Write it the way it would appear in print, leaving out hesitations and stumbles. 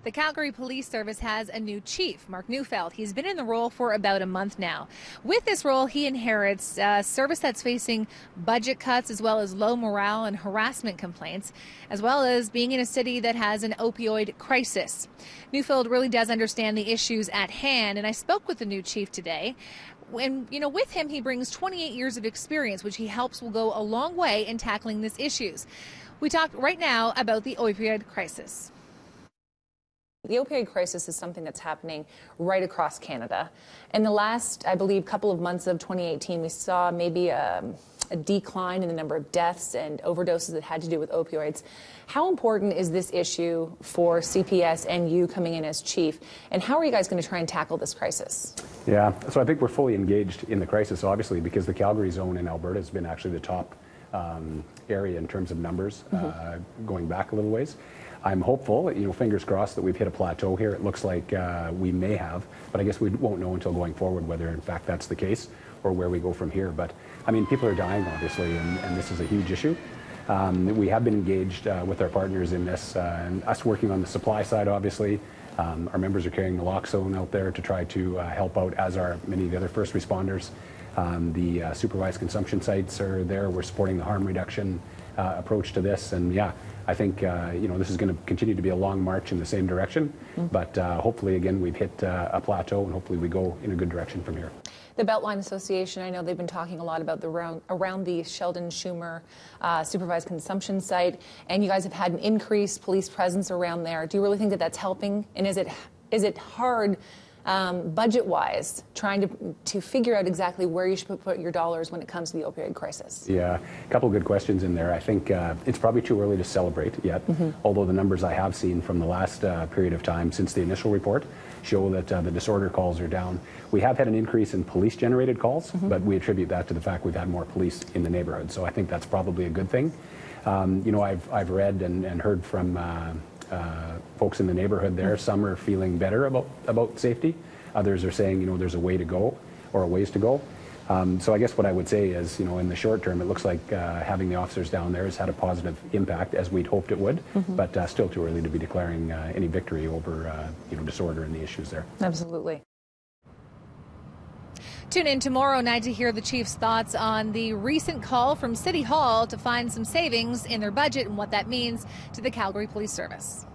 The Calgary Police Service has a new chief, Mark Neufeld. He's been in the role for about a month now. With this role, he inherits a service that's facing budget cuts as well as low morale and harassment complaints, as well as being in a city that has an opioid crisis. Neufeld really does understand the issues at hand, and I spoke with the new chief today. And, with him, he brings 28 years of experience, which he hopes will go a long way in tackling these issues. We talked right now about the opioid crisis. The opioid crisis is something that's happening right across Canada. In the last, I believe, couple of months of 2018, we saw maybe a decline in the number of deaths and overdoses that had to do with opioids. How important is this issue for CPS and you coming in as chief? And how are you guys going to try and tackle this crisis? Yeah, so I think we're fully engaged in the crisis, obviously, because the Calgary zone in Alberta has been actually the top area in terms of numbers, going back a little ways. I'm hopeful, fingers crossed, that we've hit a plateau here. It looks like we may have, but I guess we won't know until going forward whether in fact that's the case or where we go from here. But I mean, people are dying, obviously, and this is a huge issue. We have been engaged with our partners in this, and us working on the supply side, obviously. Our members are carrying naloxone out there to try to help out, as are many of the other first responders. The supervised consumption sites are there. We're supporting the harm reduction approach to this, and yeah, I think this is going to continue to be a long march in the same direction, but hopefully, again, we've hit a plateau, and hopefully we go in a good direction from here. The Beltline Association, I know they've been talking a lot about around the Sheldon Schumer supervised consumption site, and you guys have had an increased police presence around there. Do you really think that that's helping? And is it hard, budget-wise, trying to figure out exactly where you should put your dollars when it comes to the opioid crisis? Yeah, a couple of good questions in there. I think it's probably too early to celebrate yet, although the numbers I have seen from the last period of time since the initial report show that the disorder calls are down. We have had an increase in police-generated calls, but we attribute that to the fact we've had more police in the neighborhood, so I think that's probably a good thing. I've read and heard from folks in the neighborhood there. Some are feeling better about safety. Others are saying, there's a way to go or a ways to go. So I guess what I would say is, in the short term, it looks like having the officers down there has had a positive impact, as we'd hoped it would, but still too early to be declaring any victory over, disorder and the issues there. Absolutely. Tune in tomorrow night to hear the chief's thoughts on the recent call from City Hall to find some savings in their budget and what that means to the Calgary Police Service.